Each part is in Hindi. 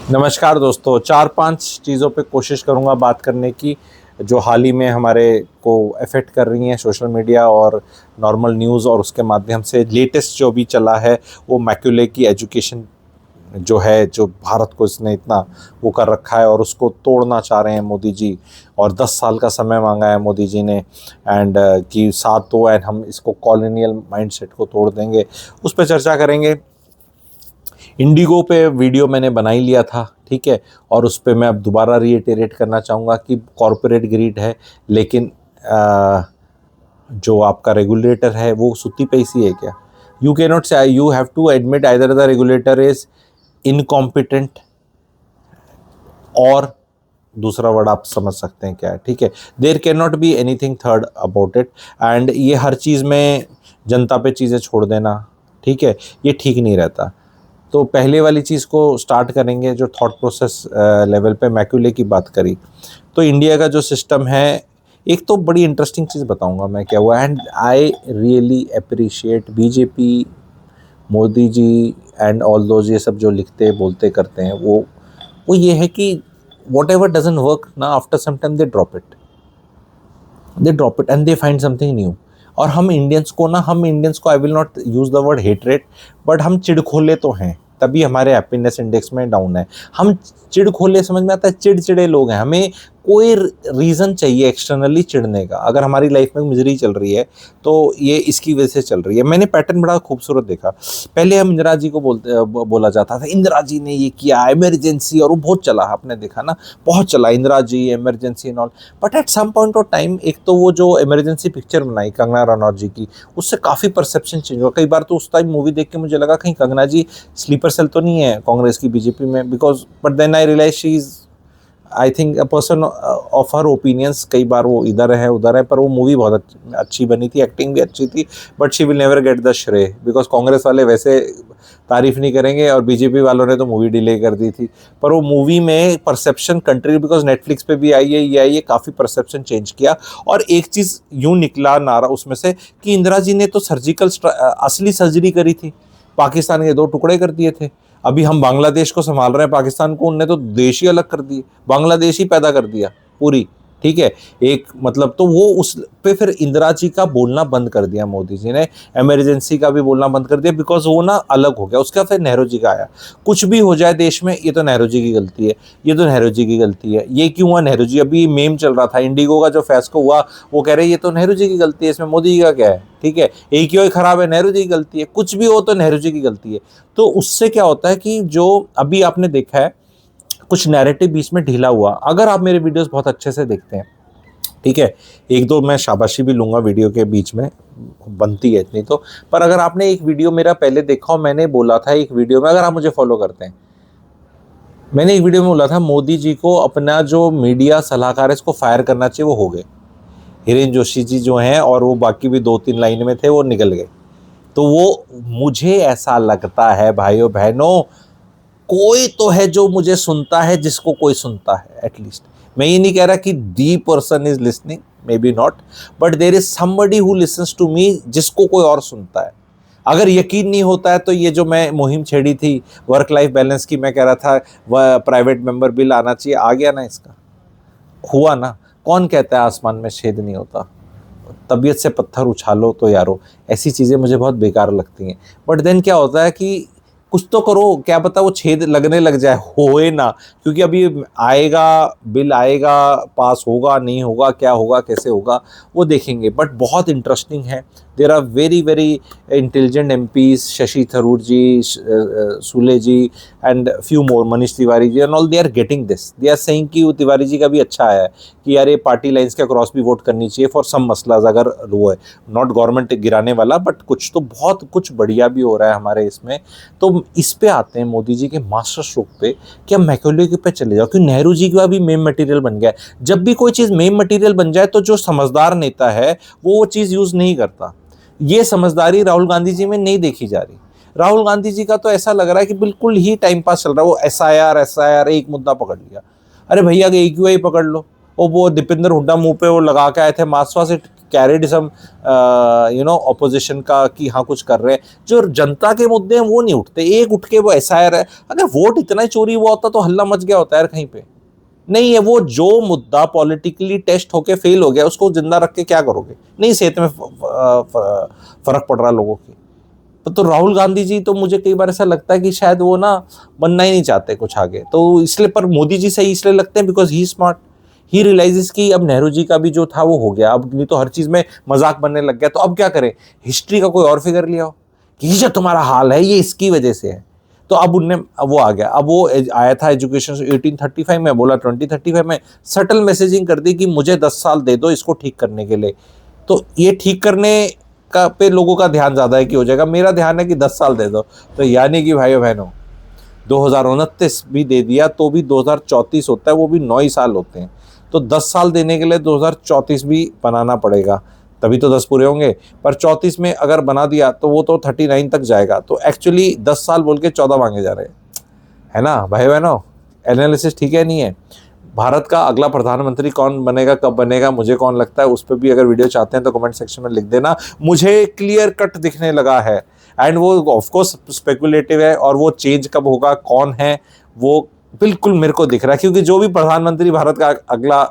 नमस्कार दोस्तों, 4-5 चीज़ों पे कोशिश करूँगा बात करने की, जो हाल ही में हमारे को अफ़ेक्ट कर रही हैं सोशल मीडिया और नॉर्मल न्यूज़, और उसके माध्यम से लेटेस्ट जो भी चला है वो मैक्यूले की एजुकेशन जो है, जो भारत को इसने इतना वो कर रखा है और उसको तोड़ना चाह रहे हैं मोदी जी। और 10 साल का समय मांगा है मोदी जी ने, एंड कि साथ दो एंड हम इसको कॉलोनियल माइंडसेट को तोड़ देंगे। उस पर चर्चा करेंगे। इंडिगो पे वीडियो मैंने बना ही लिया था, ठीक है, और उस पे मैं अब दोबारा रीइटरेट करना चाहूँगा कि कॉरपोरेट ग्रीड है, लेकिन जो आपका रेगुलेटर है वो सुत्ती पैसी है क्या? You can not say, you have to admit either the regulator is incompetent, और दूसरा वर्ड आप समझ सकते हैं क्या है, ठीक है। There can not be anything third about it. And ये हर चीज़ में जनता पे चीज़ें छोड़ देना, ठीक है, ये ठीक नहीं रहता। तो पहले वाली चीज़ को स्टार्ट करेंगे, जो थॉट प्रोसेस लेवल पे मैक्यूले की बात करी। तो इंडिया का जो सिस्टम है, एक तो बड़ी इंटरेस्टिंग चीज़ बताऊंगा मैं क्या हुआ। And I really appreciate BJP, Modi ji and all those, ये सब जो लिखते बोलते करते हैं, वो ये है कि वॉट एवर डजन वर्क ना, after some time they drop it and they find something new. और हम इंडियंस को I will not use the word hatred, but हम चिड़खोले तो हैं, तभी हमारे हैप्पीनेस इंडेक्स में डाउन है। हम चिड़खोले, समझ में आता है, चिड़चिड़े लोग हैं। हमें कोई रीज़न चाहिए एक्सटर्नली चिढ़ने का। अगर हमारी लाइफ में मिजरी चल रही है तो ये इसकी वजह से चल रही है। मैंने पैटर्न बड़ा खूबसूरत देखा। पहले हम इंदिरा जी को बोला जाता था, इंदिरा जी ने ये किया, इमरजेंसी, और वो बहुत चला, आपने देखा ना, बहुत चला Indira ji, emergency and all. But at some point of time, एक तो वो जो इमरजेंसी पिक्चर बनाई कंगना रनौत जी की, उससे काफ़ी परसेप्शन चेंज हुआ। कई बार तो उस टाइम मूवी देख के मुझे लगा कहीं कंगना जी स्लीपर सेल तो नहीं है कांग्रेस की बीजेपी में, because but then I realise she is, I think, a person of her opinions. कई बार वो इधर है उधर है, पर वो मूवी बहुत अच्छी बनी थी, एक्टिंग भी अच्छी थी। But she will never get the श्रेय, बिकॉज कांग्रेस वाले वैसे तारीफ नहीं करेंगे और बीजेपी वालों ने तो मूवी डिले कर दी थी। पर वो मूवी में परसेप्शन कंट्री, बिकॉज नेटफ्लिक्स पे भी आई है, ये आई है, काफ़ी परसेप्शन चेंज किया। और एक चीज़ यूँ निकला नारा उसमें से कि इंदिरा जी ने तो सर्जिकल असली सर्जरी करी थी, पाकिस्तान के 2 टुकड़े कर दिए थे। अभी हम बांग्लादेश को संभाल रहे हैं, पाकिस्तान को उनने तो देश ही अलग कर दिए, बांग्लादेश ही पैदा कर दिया पूरी, ठीक है। एक मतलब, तो वो उस पे फिर इंदिरा जी का बोलना बंद कर दिया मोदी जी ने, इमरजेंसी का भी बोलना बंद कर दिया, बिकॉज वो ना अलग हो गया। उसके बाद फिर नेहरू जी का आया, कुछ भी हो जाए देश में, ये तो नेहरू जी की गलती है, ये तो नेहरू जी की गलती है। ये क्यों हुआ? नेहरू जी, अभी मेम चल रहा था इंडिगो का जो फैसला हुआ, वो कह रहे हैं ये तो नेहरू जी की गलती है, इसमें मोदी जी का क्या है, ठीक है। एक ही खराब है, नेहरू जी की गलती है, कुछ भी हो तो नेहरू जी की गलती है। तो उससे क्या होता है कि जो अभी आपने देखा है, कुछ नैरेटिव बीच में ढीला हुआ। अगर आप मेरे वीडियोस बहुत अच्छे से देखते हैं, ठीक है, एक दो मैं शाबाशी भी लूँगा, वीडियो के बीच में बनती है इतनी तो। पर अगर आपने एक वीडियो मेरा पहले देखा हो, मैंने बोला था एक वीडियो में, अगर आप मुझे फॉलो करते हैं, मैंने एक वीडियो में बोला था मोदी जी को अपना जो मीडिया सलाहकार है इसको फायर करना चाहिए, वो हो गए। हिरेन जोशी जी जो हैं, और वो बाकी भी 2-3 लाइन में थे, वो निकल गए। तो वो, मुझे ऐसा लगता है भाइयों बहनों, कोई तो है जो मुझे सुनता है, जिसको कोई सुनता है एटलीस्ट। मैं ये नहीं कह रहा कि the person is listening, maybe not, but there is somebody who listens to me, जिसको कोई और सुनता है। अगर यकीन नहीं होता है तो ये जो मैं मुहिम छेड़ी थी वर्क लाइफ बैलेंस की, मैं कह रहा था वह प्राइवेट मेंबर बिल आना चाहिए, आ गया ना, इसका हुआ ना। कौन कहता है आसमान में छेद नहीं होता? तबीयत से पत्थर उछालो तो यारो, ऐसी चीज़ें मुझे बहुत बेकार लगती हैं। बट देन क्या होता है कि कुछ तो करो, क्या पता वो छेद लगने लग जाए, होए ना, क्योंकि अभी आएगा, बिल आएगा, पास होगा नहीं होगा, क्या होगा कैसे होगा, वो देखेंगे। बट बहुत इंटरेस्टिंग है, there are very very intelligent MPs, Shashi Tharoor ji, Sule ji, and few more, Manish Tiwari ji and all, they are getting this, they are saying कि वो तिवारी जी का भी अच्छा आया है कि यार ये पार्टी लाइन्स के क्रॉस भी वोट करनी चाहिए फॉर सम मसलाज, अगर वो है नॉट गवर्नमेंट गिराने वाला, बट कुछ तो बहुत कुछ बढ़िया भी हो रहा है हमारे इसमें। तो इस पे आते हैं मोदी जी के मास्टर स्ट्रोक पे, कि अब मैकेले पे चले जाओ, क्योंकि नेहरू जी का भी मेम मटेरियल बन गया है। जब भी कोई चीज़ मेम मटेरियल बन जाए तो जो समझदार नेता है वो चीज़ यूज़ नहीं करता। ये समझदारी राहुल गांधी जी में नहीं देखी जा रही। राहुल गांधी जी का तो ऐसा लग रहा है कि बिल्कुल ही टाइम पास चल रहा है, वो एसआईआर एक मुद्दा पकड़ लिया, अरे भैया AQI पकड़ लो, और वो दीपेंद्र हुड्डा मुंह पे वो लगा के आए थे मास्क वास्क, इट कैरिड सम ऑपोजिशन का कि हाँ कुछ कर रहे हैं। जो जनता के मुद्दे हैं वो नहीं उठते, एक उठ के वो एसआईआर है। अगर वोट इतना ही चोरी हुआ होता तो हल्ला मच गया होता है यार कहीं पे, नहीं है। वो जो मुद्दा पॉलिटिकली टेस्ट होके फेल हो गया उसको जिंदा रख के क्या करोगे, नहीं सेहत में फर्क पड़ रहा लोगों की। तो राहुल गांधी जी तो मुझे कई बार ऐसा लगता है कि शायद वो ना बनना ही नहीं चाहते कुछ आगे, तो इसलिए। पर मोदी जी सही इसलिए लगते हैं because he smart, he realises कि अब नेहरू जी का भी जो था वो हो गया, अब नहीं तो हर चीज में मजाक बनने लग गया, तो अब क्या करें, हिस्ट्री का कोई और फिगर लिया हो कि ये जो तुम्हारा हाल है ये इसकी वजह से है। तो अब उनने, अब वो आ गया, अब वो आया था एजुकेशन 1835 में, बोला 2035 में, सटल मैसेजिंग कर दी कि मुझे 10 साल दे दो इसको ठीक करने के लिए। तो ये ठीक करने का पे लोगों का ध्यान ज़्यादा है कि हो जाएगा, मेरा ध्यान है कि 10 साल दे दो। तो यानी कि भाइयों बहनों 2029 भी दे दिया तो भी 2034 होता है, वो भी 9 ही साल होते हैं। तो 10 साल देने के लिए 2034 भी बनाना पड़ेगा, तभी तो 10 पूरे होंगे। पर 34 में अगर बना दिया तो वो तो 39 तक जाएगा, तो एक्चुअली 10 साल बोल के 14 मांगे जा रहे हैं, है ना भाई बहनों। एनालिसिस ठीक है नहीं है। भारत का अगला प्रधानमंत्री कौन बनेगा, कब बनेगा, मुझे कौन लगता है, उस पर भी अगर वीडियो चाहते हैं तो कमेंट सेक्शन में लिख देना। मुझे क्लियर कट दिखने लगा है, एंड वो ऑफकोर्स स्पेकुलेटिव है, और वो चेंज कब होगा, कौन है वो बिल्कुल मेरे को दिख रहा है, क्योंकि जो भी प्रधानमंत्री भारत का अगला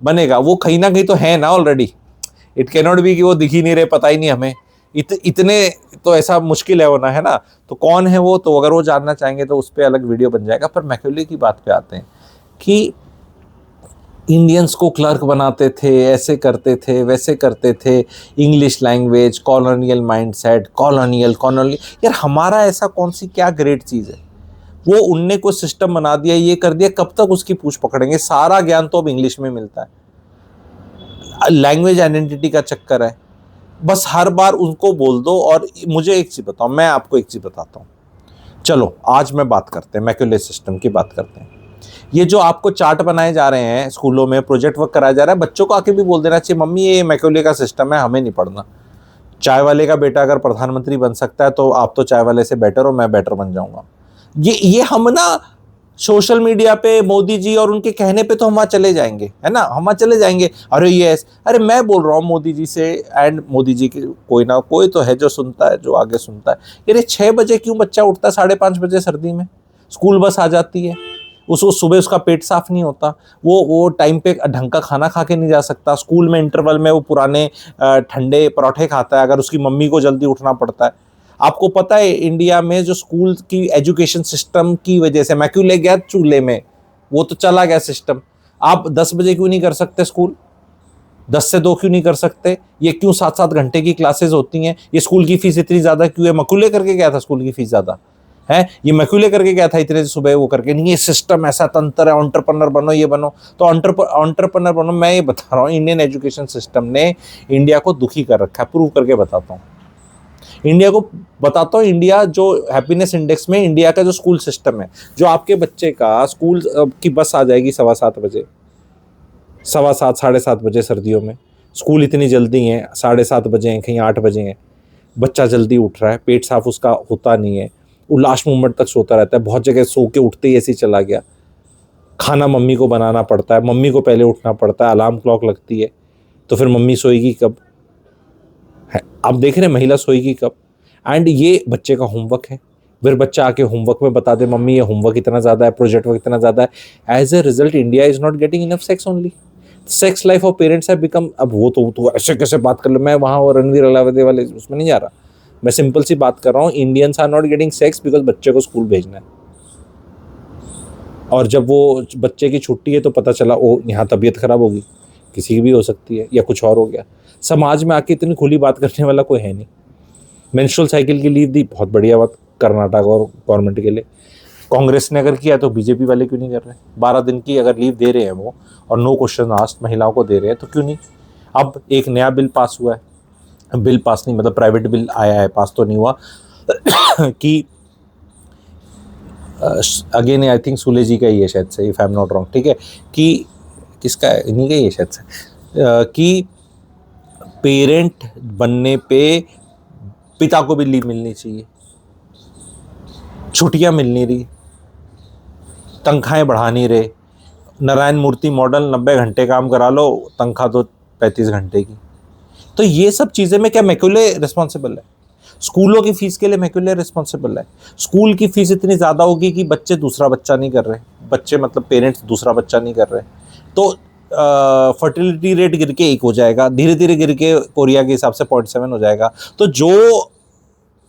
बनेगा वो कहीं ना कहीं तो है ना already. It can not B कि वो दिख ही नहीं रहे, पता ही नहीं हमें, इतने तो ऐसा मुश्किल है होना, है ना। तो कौन है वो, तो अगर वो जानना चाहेंगे तो उस पर अलग वीडियो बन जाएगा। पर मैकेले की बात पे आते हैं कि इंडियंस को क्लर्क बनाते थे, ऐसे करते थे, वैसे करते थे, English language, colonial mindset, colonial यार हमारा ऐसा कौन सी क्या ग्रेट चीज़ है, वो उनने कोई सिस्टम बना दिया, ये कर दिया, कब तक उसकी पूछ पकड़ेंगे। सारा ज्ञान तो अब इंग्लिश में मिलता है, लैंग्वेज आइडेंटिटी का चक्कर है, बस हर बार उनको बोल दो। और मुझे एक चीज़ बताओ, मैं आपको एक चीज़ बताता हूँ, चलो आज मैं बात करते हैं मैक्यूले सिस्टम की बात करते हैं। ये जो आपको चार्ट बनाए जा रहे हैं स्कूलों में, प्रोजेक्ट वर्क कराया जा रहा है, बच्चों को आके भी बोल देना चाहिए मम्मी ये मैक्यूले का सिस्टम है, हमें नहीं पढ़ना। चाय वाले का बेटा अगर प्रधानमंत्री बन सकता है तो आप तो चाय वाले से बेटर हो, मैं बेटर बन जाऊंगा। ये हम ना सोशल मीडिया पे मोदी जी और उनके कहने पे तो हम वहाँ चले जाएंगे, है ना, हम वहाँ चले जाएंगे। अरे यस, अरे मैं बोल रहा हूँ मोदी जी से, एंड मोदी जी के कोई ना कोई तो है जो सुनता है, जो आगे सुनता है। यार 6 बजे क्यों बच्चा उठता है, 5:30 बजे सर्दी में स्कूल बस आ जाती है, उसको सुबह उसका पेट साफ नहीं होता, वो टाइम पे ढंग का खाना खा के नहीं जा सकता, स्कूल में इंटरवल में वो पुराने ठंडे पराठे खाता है, अगर उसकी मम्मी को जल्दी उठना पड़ता है। आपको पता है इंडिया में जो स्कूल की एजुकेशन सिस्टम की वजह से मैक्यूले गया चूल्हे में, वो तो चला गया सिस्टम। आप 10 बजे क्यों नहीं कर सकते स्कूल, 10 से 2 क्यों नहीं कर सकते, ये क्यों 7-7 घंटे की क्लासेस होती हैं, ये स्कूल की फीस इतनी ज्यादा क्यों है, मैक्यूले करके गया था स्कूल की फीस ज्यादा है, ये मैक्यूले करके गया था इतने सुबह वो करके नहीं, ये सिस्टम ऐसा तंत्र है, एंटरप्रेन्योर बनो, ये बनो। तो एंटरप्रेन्योर बनो, मैं ये बता रहा हूँ इंडियन एजुकेशन सिस्टम ने इंडिया को दुखी कर रखा है, प्रूव करके बताता हूँ इंडिया को, बताता हूँ। इंडिया जो हैप्पीनेस इंडेक्स में इंडिया का जो स्कूल सिस्टम है, जो आपके बच्चे का स्कूल की बस आ जाएगी 7:15 बजे, 7:15 7:30 बजे सर्दियों में, स्कूल इतनी जल्दी है, 7:30 बजे हैं, कहीं 8 बजे हैं, बच्चा जल्दी उठ रहा है, पेट साफ उसका होता नहीं है, वो लास्ट मोमेंट तक सोता रहता है, बहुत जगह सो के उठते ही ऐसे ही चला गया, खाना मम्मी को बनाना पड़ता है, मम्मी को पहले उठना पड़ता है, अलार्म क्लॉक लगती है, तो फिर मम्मी सोएगी कब, है आप देख रहे हैं महिला सोएगी कब। एंड ये बच्चे का होमवर्क है, फिर बच्चा आके होमवर्क में बता दे मम्मी ये होमवर्क इतना ज़्यादा है, प्रोजेक्ट वर्क इतना ज़्यादा है। As a result India is not getting enough sex only, sex life of parents have become, अब वो तो ऐसे कैसे बात कर लो, मैं वहाँ और रणवीर अलावदे वाले उसमें नहीं जा रहा, मैं सिंपल सी बात कर रहा हूँ, Indians are not getting sex because बच्चे को स्कूल भेजना है, और जब वो बच्चे की छुट्टी है तो पता चला ओ यहाँ तबीयत खराब होगी, किसी की भी हो सकती है, या कुछ और हो गया। समाज में आके इतनी खुली बात करने वाला कोई है नहीं। मेंस्ट्रुअल साइकिल की लीव दी, बहुत बढ़िया बात कर्नाटक और गवर्नमेंट के लिए, कांग्रेस ने अगर किया तो बीजेपी वाले क्यों नहीं कर रहे। 12 दिन की अगर लीव दे रहे हैं वो, और नो क्वेश्चन आस्क्ड महिलाओं को दे रहे हैं, तो क्यों नहीं। अब एक नया बिल पास हुआ है, बिल पास नहीं मतलब प्राइवेट बिल आया है, पास तो नहीं हुआ कि अगेन आई थिंक सूले जी का ही है शायद से, if I am not wrong, ठीक है, कि किसका है, इन्हीं का ही है शायद से, कि पेरेंट बनने पे पिता को भी लीव मिलनी चाहिए, छुट्टियां मिल नहीं रही, तनख्वाहें बढ़ा नहीं रहे, नारायण मूर्ति मॉडल 90 घंटे काम करा लो, तनख्वाह तो 35 घंटे की। तो ये सब चीज़ें में क्या मैक्यूले रिस्पॉन्सिबल है? स्कूलों की फीस के लिए मैक्यूले रिस्पॉन्सिबल है। स्कूल की फीस इतनी ज़्यादा होगी कि बच्चे दूसरा बच्चा नहीं कर रहे, बच्चे मतलब पेरेंट्स दूसरा बच्चा नहीं कर रहे, तो फर्टिलिटी रेट गिर के 1 हो जाएगा, धीरे धीरे गिर के कोरिया के हिसाब से 0.7 हो जाएगा। तो जो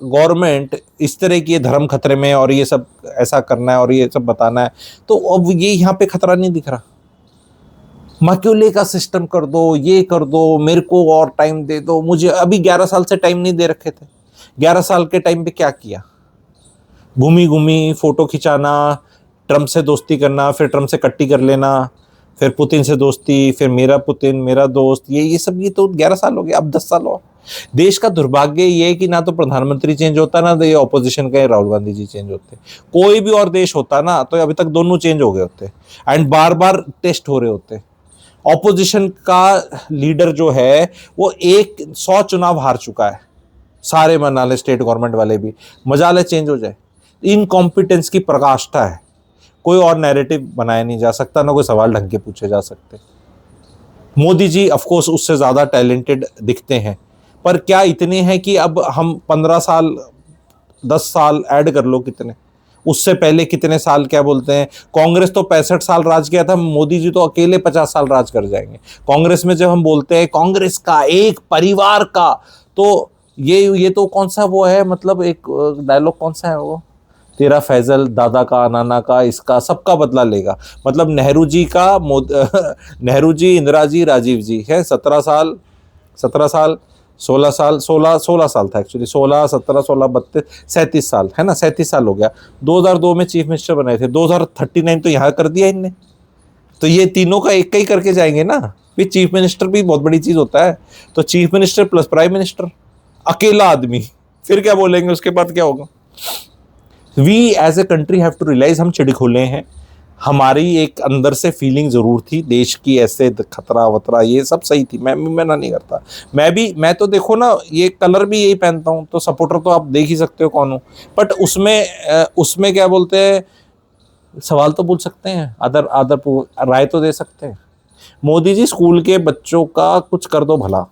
गवर्नमेंट इस तरह की धर्म खतरे में और ये सब ऐसा करना है और ये सब बताना है, तो अब ये यहाँ पे खतरा नहीं दिख रहा। मैक्यूले का सिस्टम कर दो, ये कर दो, मेरे को और टाइम दे दो। मुझे अभी 11 साल से टाइम नहीं दे रखे थे। 11 साल के टाइम पे क्या किया? घूमी घूमी फोटो खिंचाना, ट्रम्प से दोस्ती करना, फिर ट्रम्प से कट्टी कर लेना, फिर पुतिन से दोस्ती, फिर मेरा पुतिन मेरा दोस्त, ये सब ये तो 11 साल हो गए, अब 10 साल हो। देश का दुर्भाग्य ये है कि ना तो प्रधानमंत्री चेंज होता, ना तो ये ऑपोजिशन का राहुल गांधी जी चेंज होते। कोई भी और देश होता ना तो अभी तक दोनों चेंज हो गए होते एंड बार बार टेस्ट हो रहे होते। ऑपोजिशन का लीडर जो है वो 100 चुनाव हार चुका है, सारे मना ले, स्टेट गवर्नमेंट वाले भी, मजाले चेंज हो जाए। इनकॉम्पिटेंस की प्रकाष्ठा है, कोई और नैरेटिव बनाया नहीं जा सकता, ना कोई सवाल ढंग के पूछे जा सकते। मोदी जी ऑफ कोर्स उससे ज़्यादा टैलेंटेड दिखते हैं, पर क्या इतने हैं कि अब हम 15 साल 10 साल ऐड कर लो, कितने उससे पहले कितने साल क्या बोलते हैं, कांग्रेस तो 65 साल राज किया था, मोदी जी तो अकेले 50 साल राज कर जाएंगे। कांग्रेस में जब हम बोलते हैं कांग्रेस का एक परिवार का, तो ये तो कौन सा वो है, मतलब एक डायलॉग कौन सा है वो, तेरा फैजल दादा का नाना का इसका सबका बदला लेगा। मतलब नेहरू जी का नेहरू जी, इंदिरा जी, राजीव जी है 17 साल 16 साल था एक्चुअली, 16 17 16 32 37 साल है ना, 37 साल हो गया। 2002 में चीफ मिनिस्टर बनाए थे, 2039 तो यहाँ कर दिया इनने। तो ये तीनों का एक ही करके जाएंगे ना, फिर चीफ मिनिस्टर भी बहुत बड़ी चीज होता है। तो chief minister plus prime minister, अकेला आदमी, फिर क्या बोलेंगे, उसके बाद क्या होगा? We as a country have to realise हम चिड़खोले हैं। हमारी एक अंदर से फीलिंग जरूर थी देश की, ऐसे खतरा वतरा ये सब सही थी, मैं मना नहीं करता। मैं तो देखो ना, ये कलर भी यही पहनता हूँ, तो सपोर्टर तो आप देख ही सकते हो कौन हूँ। बट उसमें क्या बोलते हैं, सवाल तो पूछ सकते हैं, आदर राय तो दे सकते हैं। मोदी जी स्कूल के बच्चों का कुछ कर दो भला,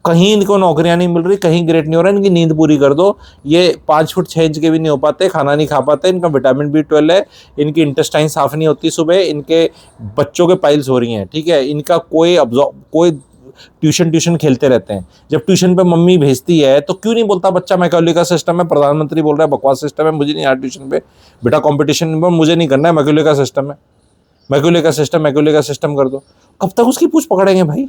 कहीं इनको नौकरियां नहीं मिल रही, कहीं ग्रेड नहीं हो रहा, इनकी नींद पूरी कर दो। ये 5 फुट 6 इंच के भी नहीं हो पाते, खाना नहीं खा पाते, इनका विटामिन B12 है, इनकी इंटेस्टाइन साफ नहीं होती सुबह, इनके बच्चों के पाइल्स हो रही हैं, ठीक है, इनका कोई ट्यूशन खेलते रहते हैं। जब ट्यूशन पे मम्मी भेजती है तो क्यों नहीं बोलता बच्चा मैकॉले का सिस्टम है, प्रधानमंत्री बोल रहा है बकवास सिस्टम है, मुझे नहीं आया ट्यूशन पे, बेटा कॉम्पिटिशन में मुझे नहीं करना है, मैकॉले का सिस्टम है, मैकॉले का सिस्टम कर दो। कब तक उसकी पूछ पकड़ेंगे भाई?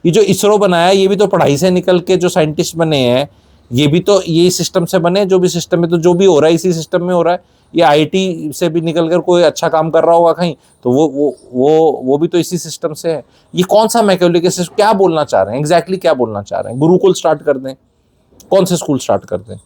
ये जो इसरो बनाया ये भी तो पढ़ाई से निकल के जो साइंटिस्ट बने हैं, ये भी तो यही सिस्टम से बने, जो भी सिस्टम में, तो जो भी हो रहा है इसी सिस्टम में हो रहा है। ये आईटी से भी निकल कर कोई अच्छा काम कर रहा होगा कहीं, तो वो भी तो इसी सिस्टम से है। ये कौन सा मैकेले के सिस्टम, क्या बोलना चाह रहे हैं एग्जैक्टली, क्या बोलना चाह रहे हैं? गुरुकुल स्टार्ट कर दें, कौन से स्कूल स्टार्ट कर दें?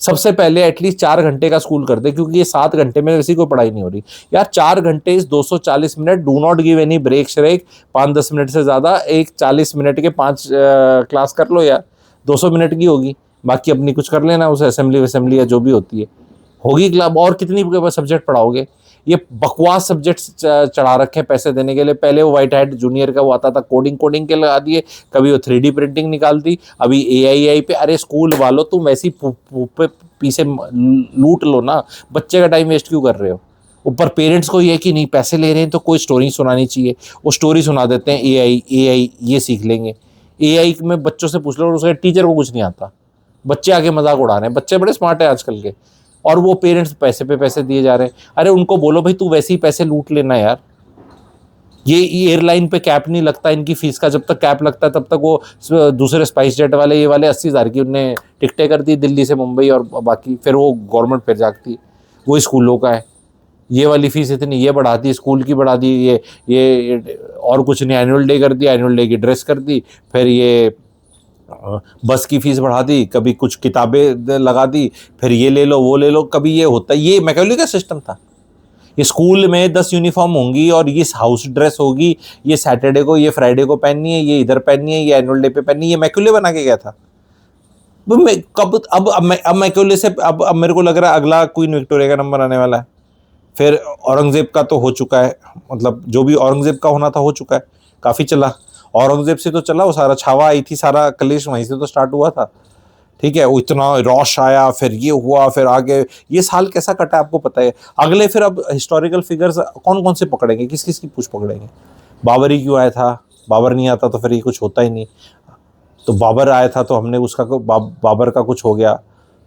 सबसे पहले एटलीस्ट 4 घंटे का स्कूल कर दे, क्योंकि ये 7 घंटे में वैसी कोई पढ़ाई नहीं हो रही यार। 4 घंटे इस 240 minute, do not give any break श्रेक, 5-10 मिनट से ज़्यादा, एक 40 मिनट के 5 क्लास कर लो यार, 200 मिनट की होगी, बाकी अपनी कुछ कर लेना, उस असेंबली या जो भी होती है होगी क्लब। और कितनी सब्जेक्ट पढ़ाओगे? ये बकवास सब्जेक्ट चढ़ा रखे हैं पैसे देने के लिए। पहले वो व्हाइट हैट जूनियर का वो आता था, कोडिंग के लगा दिए, कभी वो 3D प्रिंटिंग निकाल दी, अभी AI पे। अरे स्कूल वालों, तुम वैसी पीछे लूट लो ना, बच्चे का टाइम वेस्ट क्यों कर रहे हो? ऊपर पेरेंट्स को ये कि नहीं पैसे ले रहे हैं तो कोई स्टोरी सुनानी चाहिए, वो स्टोरी सुना देते हैं। AI ये सीख लेंगे। AI में बच्चों से पूछ लो, उसके टीचर को कुछ नहीं आता, बच्चे आके मजाक उड़ा रहे हैं। बच्चे बड़े स्मार्ट है आजकल के, और वो पेरेंट्स पैसे पे पैसे दिए जा रहे हैं। अरे उनको बोलो भाई तू वैसे ही पैसे लूट लेना यार। ये एयरलाइन पे कैप नहीं लगता इनकी फीस का, जब तक कैप लगता है तब तक वो दूसरे स्पाइस जेट वाले ये वाले 80,000 की उनने टिकटें कर दी दिल्ली से मुंबई, और बाकी फिर वो गवर्नमेंट फिर जागती, वो स्कूलों का है। ये वाली फीस इतनी, ये बढ़ा दी, स्कूल की बढ़ा दी, ये और कुछ नहीं, एनुअल डे कर दिया, एनुअल डे की ड्रेस कर दी, फिर ये बस की फीस बढ़ा दी, कभी कुछ किताबें लगा दी, फिर ये ले लो वो ले लो, कभी ये होता। ये मैकेले का सिस्टम था। ये स्कूल में 10 यूनिफॉर्म होंगी और ये हाउस ड्रेस होगी, ये सैटरडे को, ये फ्राइडे को पहननी है, ये इधर पहननी है, ये एनुअल डे पे पहननी है। ये मैकेले बना के गया था। अब मैकेले से अब मेरे को लग रहा है अगला क्वीन विक्टोरिया का नंबर आने वाला है। फिर औरंगज़ेब का तो हो चुका है, मतलब जो भी औरंगज़ेब का होना था हो चुका है, काफ़ी चला। औरंगज़ेब से तो चला, वो सारा छावा आई थी, सारा कलेश वहीं से तो स्टार्ट हुआ था। ठीक है, वो इतना रौश आया, फिर ये हुआ, फिर आगे ये साल कैसा कटा आपको पता है। अगले फिर अब हिस्टोरिकल फिगर्स कौन कौन से पकड़ेंगे, किस किस की पूछ पकड़ेंगे। बाबर ही क्यों आया था, बाबर नहीं आता तो फिर ये कुछ होता ही नहीं। तो बाबर आया था तो हमने उसका बाबर का कुछ हो गया।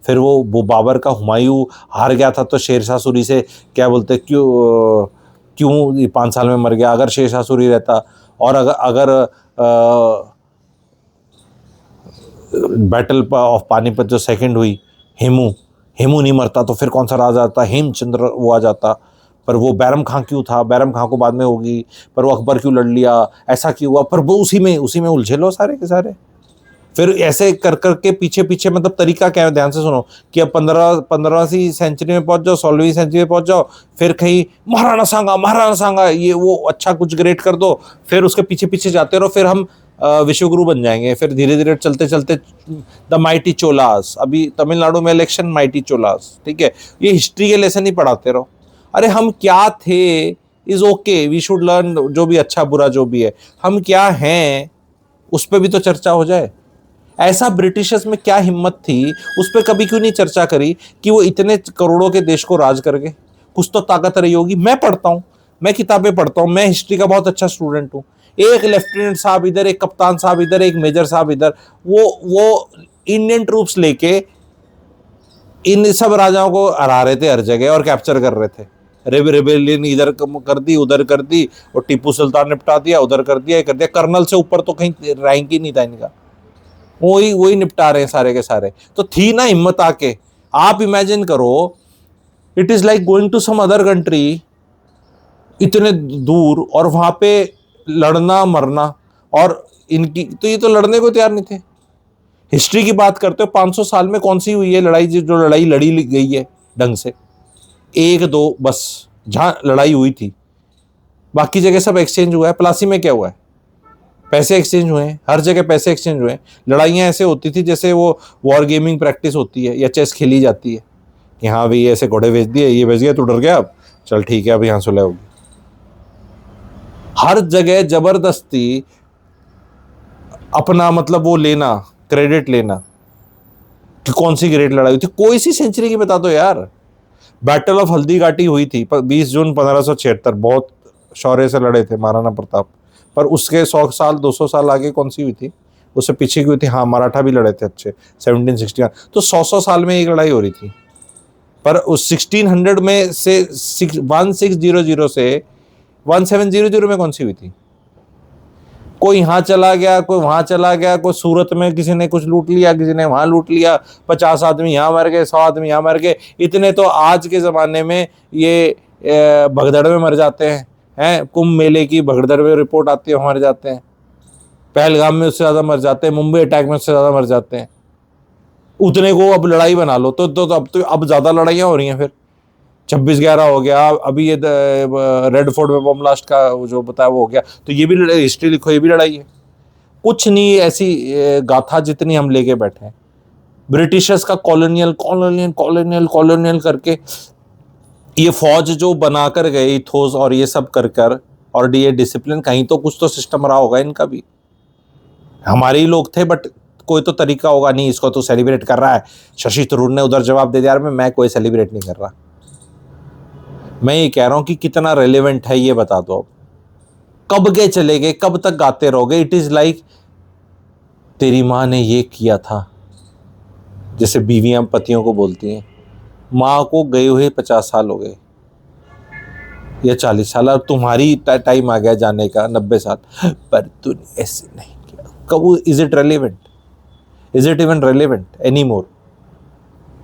फिर वो बाबर का हुमायूं हार गया था तो शेरशाह सूरी से क्या बोलते, क्यों क्यों ये 5 साल में मर गया। अगर शेरशाह सूरी रहता और अगर अगर बैटल ऑफ पानीपत जो सेकंड हुई, हेमू हेमू नहीं मरता तो फिर कौन सा राजा आता, हेमचंद्र वो आ जाता। पर वो बैरम खां क्यों था, बैरम खां को बाद में होगी, पर वो अकबर क्यों लड़ लिया, ऐसा क्यों हुआ, पर वो उसी में उलझे लो सारे के सारे। फिर ऐसे कर करके पीछे पीछे, मतलब तरीका क्या है, ध्यान से सुनो, कि अब 15वीं सेंचुरी में पहुंच जाओ, 16वीं सेंचुरी में पहुंच जाओ, फिर कहीं महाराणा सांगा ये वो अच्छा कुछ ग्रेट कर दो, फिर उसके पीछे पीछे जाते रहो, फिर हम विश्वगुरु बन जाएंगे। फिर धीरे धीरे चलते चलते द माइटी चोलास, अभी तमिलनाडु में इलेक्शन माइटी चोलास, ठीक है, ये हिस्ट्री के लेसन ही पढ़ाते रहो। अरे हम क्या थे, is okay, we should learn, जो भी अच्छा बुरा जो भी है, हम क्या हैं उस पर भी तो चर्चा हो जाए। ऐसा ब्रिटिशर्स में क्या हिम्मत थी, उस पर कभी क्यों नहीं चर्चा करी कि वो इतने करोड़ों के देश को राज कर गए। कुछ तो ताकत रही होगी। मैं पढ़ता हूँ, मैं किताबें पढ़ता हूँ, मैं हिस्ट्री का बहुत अच्छा स्टूडेंट हूँ। एक लेफ्टिनेंट साहब इधर, एक कप्तान साहब इधर, एक मेजर साहब इधर, वो इंडियन ट्रूप्स लेके इन सब राजाओं को हरा रहे थे हर जगह और कैप्चर कर रहे थे। रेबेलियन इधर कर दी, उधर कर दी, और टीपू सुल्तान निपटा दिया, उधर कर दिया, कर दिया। कर्नल से ऊपर तो कहीं रैंक ही नहीं था इनका, वही वही निपटा रहे हैं सारे के सारे। तो थी ना हिम्मत आके। आप इमेजिन करो, it is like going to some other country, इतने दूर, और वहां पे लड़ना मरना, और इनकी तो ये तो लड़ने को तैयार नहीं थे। हिस्ट्री की बात करते हो, 500 साल में कौन सी हुई है लड़ाई, जो लड़ाई लड़ी गई है ढंग से, एक दो बस जहां लड़ाई हुई थी, बाकी जगह सब एक्सचेंज हुआ है। प्लासी में क्या हुआ है, पैसे एक्सचेंज हुए हैं, हर जगह पैसे एक्सचेंज हुए हैं। लड़ाइयाँ ऐसे होती थी जैसे वो वॉर गेमिंग प्रैक्टिस होती है या चेस खेली जाती है, कि हाँ भाई ऐसे घोड़े भेज दिए, ये भेज गया, तू डर गया, अब चल ठीक है, अब यहाँ सुलह होगी। हर जगह जबरदस्ती अपना मतलब वो लेना, क्रेडिट लेना कि कौन सी ग्रेट लड़ाई हुई थी। कोई सी सेंचुरी की बता दो यार। बैटल ऑफ हल्दी घाटी हुई थी 20 जून 1576, बहुत शौर्य से लड़े थे महाराणा प्रताप। पर उसके 100 साल 200 साल आगे कौन सी हुई थी, उससे पीछे की हुई थी, हाँ मराठा भी लड़े थे अच्छे, 1761। तो 100 साल में एक लड़ाई हो रही थी। पर उस 1600 में से 1600 से 1700 में कौन सी हुई थी। कोई यहाँ चला गया, कोई वहां चला गया, कोई सूरत में किसी ने कुछ लूट लिया, किसी ने वहां लूट लिया, 50 आदमी यहाँ मर गए, 100 आदमी यहाँ मर गए। इतने तो आज के ज़माने में ये भगदड़ में मर जाते हैं कुंभ मेले की भगदड़ में रिपोर्ट आती है, मर जाते हैं। पहलगाम में उससे ज़्यादा मर जाते हैं, मुंबई अटैक में उससे ज़्यादा मर जाते हैं। उतने को अब लड़ाई बना लो तो अब ज़्यादा लड़ाइयाँ हो रही हैं। फिर 26/11 हो गया, अभी ये रेड फोर्ट में बम ब्लास्ट का जो बताया वो हो गया। तो ये भी हिस्ट्री लिखो, ये भी लड़ाई है। कुछ नहीं ऐसी गाथा जितनी हम लेके बैठे हैं। ब्रिटिशर्स का कॉलोनियल कॉलोनियल कॉलोनियल कॉलोनियल करके ये फौज जो बनाकर गए इथोस और ये सब कर कर, और ये डिसिप्लिन, कहीं तो कुछ तो सिस्टम रहा होगा इनका भी। हमारे ही लोग थे, बट कोई तो तरीका होगा। नहीं इसको तो सेलिब्रेट कर रहा है, शशि थरूर ने उधर जवाब दे दिया, मैं कोई सेलिब्रेट नहीं कर रहा। मैं ये कह रहा हूं कि कितना रेलेवेंट है ये बता दो। अब कब के चले गए, कब तक गाते रहोगे। इट इज लाइक तेरी माँ ने ये किया था, जैसे बीवियां पतियों को बोलती हैं। माँ को गए हुए 50 साल हो गए या 40 साल, और तुम्हारी टाइम आ गया जाने का 90 साल, पर तूने ऐसे नहीं किया। कब, is it relevant, is it even relevant any more.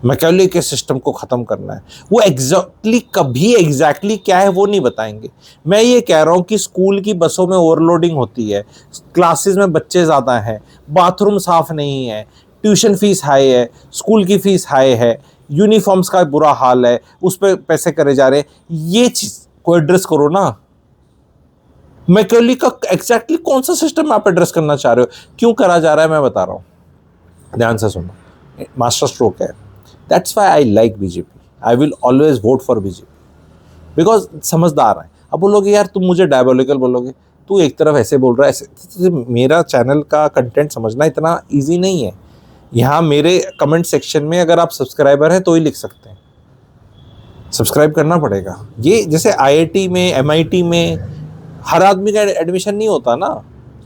Macaulay के सिस्टम को ख़त्म करना है। वो एग्जैक्टली क्या है वो नहीं बताएंगे। मैं ये कह रहा हूँ कि स्कूल की बसों में ओवरलोडिंग होती है, क्लासेस में बच्चे ज़्यादा हैं, बाथरूम साफ़ नहीं है, ट्यूशन फीस हाई है, स्कूल की फ़ीस हाई है, यूनिफॉर्म्स का बुरा हाल है, उस पर पैसे करे जा रहे हैं। ये चीज़ को एड्रेस करो ना। मैकेले का एग्जैक्टली कौन सा सिस्टम आप एड्रेस करना चाह रहे हो, क्यों करा जा रहा है, मैं बता रहा हूँ, ध्यान से सुनो। मास्टर स्ट्रोक है। That's why I like BJP. I will always vote for BJP. Because समझदार है। अब बोलोगे यार तुम मुझे डायबोलिकल बोलोगे, तू एक तरफ ऐसे बोल रहा है ऐसे। मेरा चैनल का कंटेंट समझना इतना ईजी नहीं है। यहाँ मेरे कमेंट सेक्शन में अगर आप सब्सक्राइबर हैं तो ही लिख सकते हैं, सब्सक्राइब करना पड़ेगा। ये जैसे आईआईटी में, एमआईटी में हर आदमी का एडमिशन नहीं होता ना,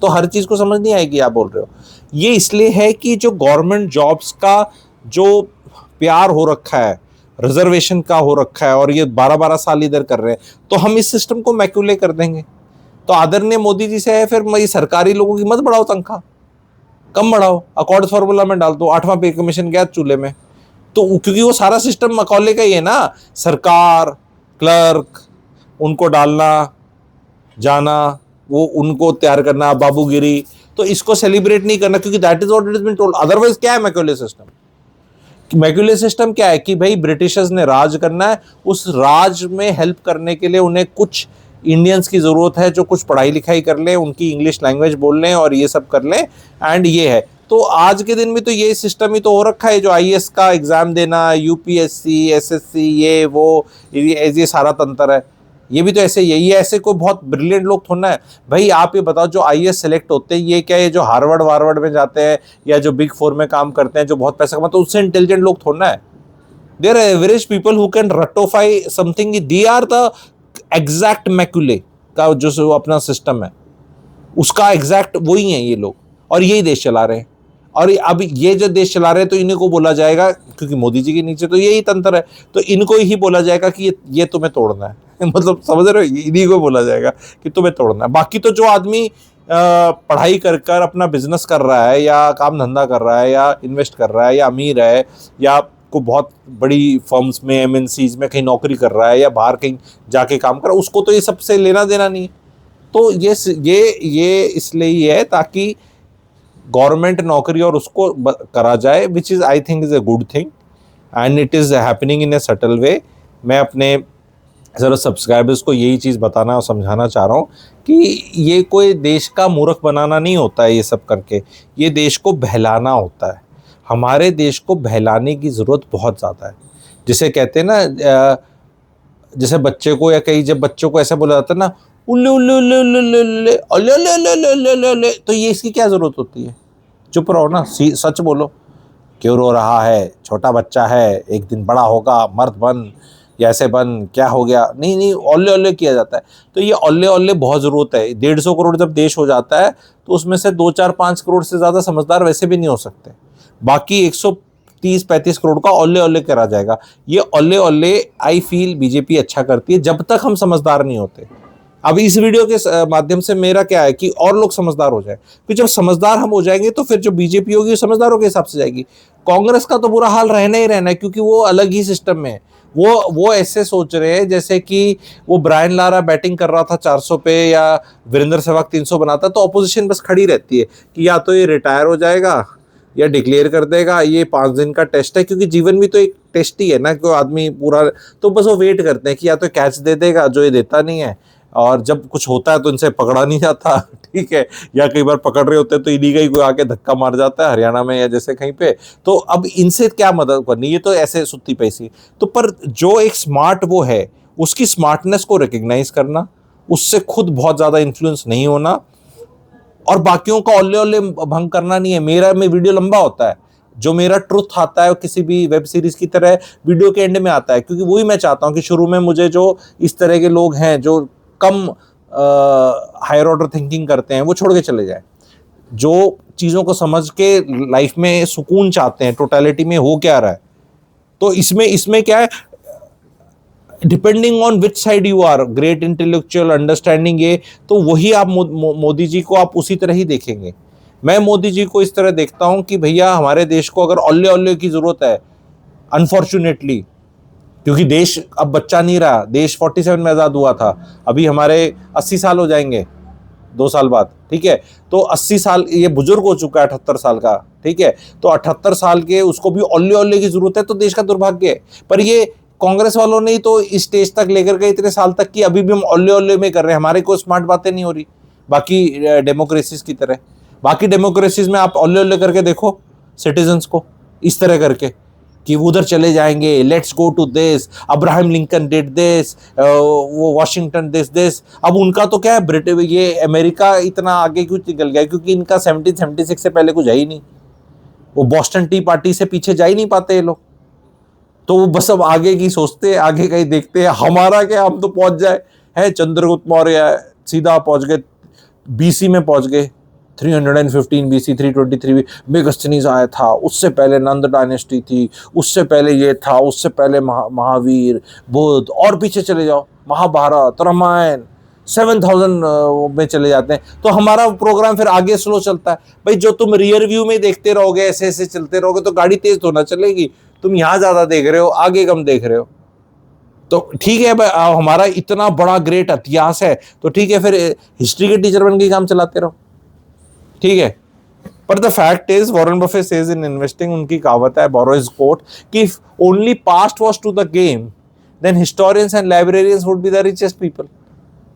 तो हर चीज़ को समझ नहीं आएगी आप बोल रहे हो। ये इसलिए है कि जो गवर्नमेंट जॉब्स का जो प्यार हो रखा है, रिजर्वेशन का हो रखा है, और ये 12-12 साल इधर कर रहे हैं, तो हम इस सिस्टम को मैक्यूले कर देंगे। तो आदरणीय मोदी जी से है, फिर ये सरकारी लोगों की मत बढ़ाओ तनख्वाह, कम बढ़ाओ, अकॉर्ड फार्मूला में डाल दो, 8वां पे कमीशन गया चूल्हे में। तो क्योंकि वो सारा सिस्टम मकौले का ही है ना, सरकार, क्लर्क, उनको डालना जाना, वो उनको तैयार करना, बाबूगिरी। तो इसको सेलिब्रेट नहीं करना, क्योंकि that is what it is been told. Otherwise क्या है मैक्यूले सिस्टम? मैक्यूले सिस्टम क्या है कि भाई ब्रिटिशर्स ने राज करना है, उस राज में हेल्प करने के लिए उन्हें कुछ इंडियंस की ज़रूरत है जो कुछ पढ़ाई लिखाई कर लें, उनकी इंग्लिश लैंग्वेज बोल लें और ये सब कर लें, एंड ये है। तो आज के दिन में तो ये सिस्टम ही तो हो रखा है, जो आईएएस का एग्ज़ाम देना, यूपीएससी, एसएससी, ये वो, ये सारा तंत्र है। ये भी तो ऐसे ही है। ये ऐसे कोई बहुत ब्रिलियंट लोग थोड़ा है भाई। आप ये बताओ, जो आईएएस सेलेक्ट होते हैं, ये क्या है जो हार्वर्ड वार्वर्ड में जाते हैं या जो बिग फोर में काम करते हैं, जो बहुत पैसा कमाते हैं, उससे इंटेलिजेंट लोग थोड़ा है। There are average people who can रटोफाई something, they are the exact Macaulay का जो अपना सिस्टम है, उसका एग्जैक्ट वही है ये लोग, और यही देश चला रहे हैं। और अब ये जो देश चला रहे हैं, तो इन्हीं को बोला जाएगा, क्योंकि मोदी जी के नीचे तो यही तंत्र है, तो इनको ही बोला जाएगा कि ये तुम्हें तोड़ना है। मतलब समझ रहे हो, इन्हीं को बोला जाएगा कि तुम्हें तोड़ना है। बाकी तो जो आदमी पढ़ाई कर कर अपना बिजनेस कर रहा है, या काम धंधा कर रहा है, या इन्वेस्ट कर रहा है, या अमीर है, या को बहुत बड़ी फर्म्स में, एमएनसीज में कहीं नौकरी कर रहा है, या बाहर कहीं जाके काम कर रहा है, उसको तो ये सबसे लेना देना नहीं है। तो ये इसलिए ही है ताकि गवर्नमेंट नौकरी और उसको करा जाए, which is I think is a good thing, and it is happening in A subtle way. मैं अपने ज़रा सब्सक्राइबर्स को यही चीज़ बताना और समझाना चाह रहा हूँ कि ये कोई देश का मूर्ख बनाना नहीं होता है ये सब करके, ये देश को बहलाना होता है। हमारे देश को बहलाने की ज़रूरत बहुत ज़्यादा है। जिसे कहते हैं ना, जैसे बच्चे को, या कहीं जब बच्चों को ऐसा बोला जाता है ना, उल्ले उल्ले उल्ले उल्ले उल्ले उल्ले उल्ले उल्ले उल्ले उल्ले उल्ले उल्ले, तो ये इसकी क्या ज़रूरत होती है? चुप रहो ना, सच बोलो। क्यों रो रहा है? छोटा बच्चा है, एक दिन बड़ा होगा, मर्द बन, या ऐसे बन, क्या हो गया? नहीं नहीं, ओल्ले ओल्ले किया जाता है। तो ये ओल्ले ओल्ले बहुत ज़रूरत है। 150 करोड़ जब देश हो जाता है, तो उसमें से 2-4-5 करोड़ से ज़्यादा समझदार वैसे भी नहीं हो सकते। बाकी 130-35 करोड़ का ओल्ले ओल्ले करा जाएगा। ये ओल्ले ओल्ले आई फील बीजेपी अच्छा करती है, जब तक हम समझदार नहीं होते। अब इस वीडियो के माध्यम से मेरा क्या है कि और लोग समझदार हो जाए, फिर जब समझदार हम हो जाएंगे, तो फिर जो बीजेपी होगी वो समझदारों के हिसाब से जाएगी। कांग्रेस का तो बुरा हाल रहना ही रहना है, क्योंकि वो अलग ही सिस्टम में है। वो ऐसे सोच रहे हैं जैसे कि वो ब्रायन लारा बैटिंग कर रहा था 400 पे, या वीरेंद्र सहवाग 300 बनाता, तो अपोजिशन बस खड़ी रहती है कि या तो ये रिटायर हो जाएगा या डिक्लेयर कर देगा। ये 5 दिन का टेस्ट है, क्योंकि जीवन भी तो एक टेस्ट ही है ना, कोई आदमी पूरा, तो बस वो वेट करते हैं कि या तो कैच दे देगा, जो ये देता नहीं है, और जब कुछ होता है तो इनसे पकड़ा नहीं जाता, ठीक है, या कई बार पकड़ रहे होते हैं तो इन्हीं का ही कोई आके धक्का मार जाता है, हरियाणा में या जैसे कहीं पे। तो अब इनसे क्या मदद करनी, ये तो ऐसे सुत्ती पैसी। तो पर जो एक स्मार्ट वो है, उसकी स्मार्टनेस को रिकग्नाइज करना, उससे खुद बहुत ज़्यादा इन्फ्लुएंस नहीं होना, और बाकियों का ओल्ले ओल्ले भंग करना नहीं है। मेरा में वीडियो लंबा होता है, जो मेरा ट्रुथ आता है किसी भी वेब सीरीज़ की तरह वीडियो के एंड में आता है, क्योंकि वही मैं चाहता हूँ कि शुरू में मुझे जो इस तरह के लोग हैं जो कम हायर ऑर्डर थिंकिंग करते हैं, वो छोड़ के चले जाएं। जो चीज़ों को समझ के लाइफ में सुकून चाहते हैं, टोटलिटी में हो क्या रहा है, तो इसमें क्या है, depending on which side you are, great intellectual understanding, ये तो वही आप मोदी जी को आप उसी तरह ही देखेंगे। मैं मोदी जी को इस तरह देखता हूं कि भैया हमारे देश को अगर ओल्ले ओल्ले की ज़रूरत है, अनफॉर्चुनेटली, क्योंकि देश अब बच्चा नहीं रहा। देश 47 में आज़ाद हुआ था, अभी हमारे 80 साल हो जाएंगे 2 साल बाद, ठीक है। तो 80 साल, ये बुजुर्ग हो चुका है 78 साल का, ठीक है। तो 78 साल के उसको भी ओल्ले ओल्ले की ज़रूरत है, तो देश का दुर्भाग्य है। पर ये कांग्रेस वालों ने तो इस स्टेज तक लेकर गए इतने साल तक कि अभी भी हम ओल्ले ओल्ले में कर रहे हैं, हमारे कोई स्मार्ट बातें नहीं हो रही बाकी डेमोक्रेसीज की तरह। बाकी डेमोक्रेसीज में आप ओल्ले ओल्ले करके देखो सिटीजन्स को, इस तरह करके कि वो उधर चले जाएंगे, let's go to this, Abraham Lincoln did this, वो वॉशिंगटन दिस। अब उनका तो क्या है, ब्रिटेन, ये अमेरिका इतना आगे क्यों निकल गया, क्योंकि इनका 1776 से पहले कुछ है ही नहीं। वो बॉस्टन टी पार्टी से पीछे जा ही नहीं पाते ये लोग, तो वो बस अब आगे की सोचते हैं, आगे का ही देखते हैं। हमारा क्या, हम तो पहुंच जाए है, चंद्रगुप्त मौर्य सीधा पहुंच गए, बीसी में पहुंच गए, 315 बीसी, 323 मेगस्थनीज आया था, उससे पहले नंद डायनेस्टी थी, उससे पहले ये था, उससे पहले महावीर, बुद्ध, और पीछे चले जाओ, महाभारत, रामायण, 7000 में चले जाते हैं। तो हमारा प्रोग्राम फिर आगे स्लो चलता है। भाई जो तुम रियर व्यू में देखते रहोगे, ऐसे ऐसे चलते रहोगे, तो गाड़ी तेज तो ना चलेगी। तुम यहाँ ज्यादा देख रहे हो, आगे कम देख रहे हो, तो ठीक है भाई, हमारा इतना बड़ा ग्रेट इतिहास है, तो ठीक है, फिर हिस्ट्री के टीचर बन के काम चलाते रहो, ठीक है। पर the fact is, Warren Buffett says in investing, उनकी कहावत है, बोरो हिज कोट, कि if only past was to the game, then historians and librarians would be the richest people,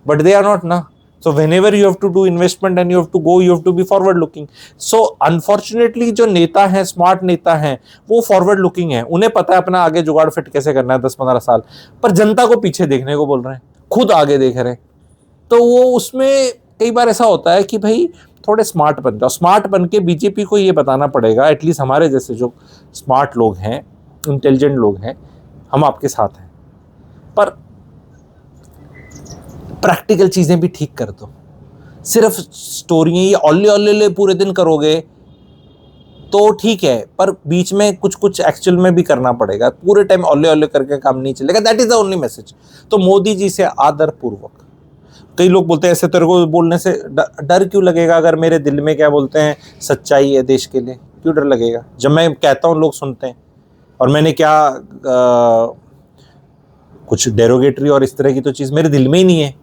but they are not ना। So whenever you have to do investment and you have to go, you have to be forward looking. So unfortunately जो नेता हैं, स्मार्ट नेता हैं, वो फॉरवर्ड लुकिंग है, उन्हें पता है अपना आगे जुगाड़ फिट कैसे करना है 10-15 साल, पर जनता को पीछे देखने को बोल रहे हैं, खुद आगे देख रहे हैं। तो वो उसमें कई बार ऐसा होता है कि भाई थोड़े स्मार्ट बन जाओ। स्मार्ट बन के बीजेपी को ये बताना पड़ेगा, एटलीस्ट हमारे जैसे जो स्मार्ट लोग हैं, इंटेलिजेंट लोग हैं, हम आपके साथ हैं, पर प्रैक्टिकल चीजें भी ठीक कर दो। सिर्फ स्टोरियां ये ओल्ले ओल्ले पूरे दिन करोगे तो ठीक है, पर बीच में कुछ कुछ एक्चुअल में भी करना पड़ेगा। पूरे टाइम ओल्ले ओल्ले करके काम नहीं चलेगा। That is the only message. तो मोदी जी से आदर पूर्वक, कई लोग बोलते हैं ऐसे तेरे को बोलने से डर क्यों लगेगा, अगर मेरे दिल में क्या बोलते हैं सच्चाई है देश के लिए, क्यों डर लगेगा। जब मैं कहता हूँ लोग सुनते हैं, और मैंने क्या कुछ डेरोगेटरी और इस तरह की तो चीज़ मेरे दिल में ही नहीं है,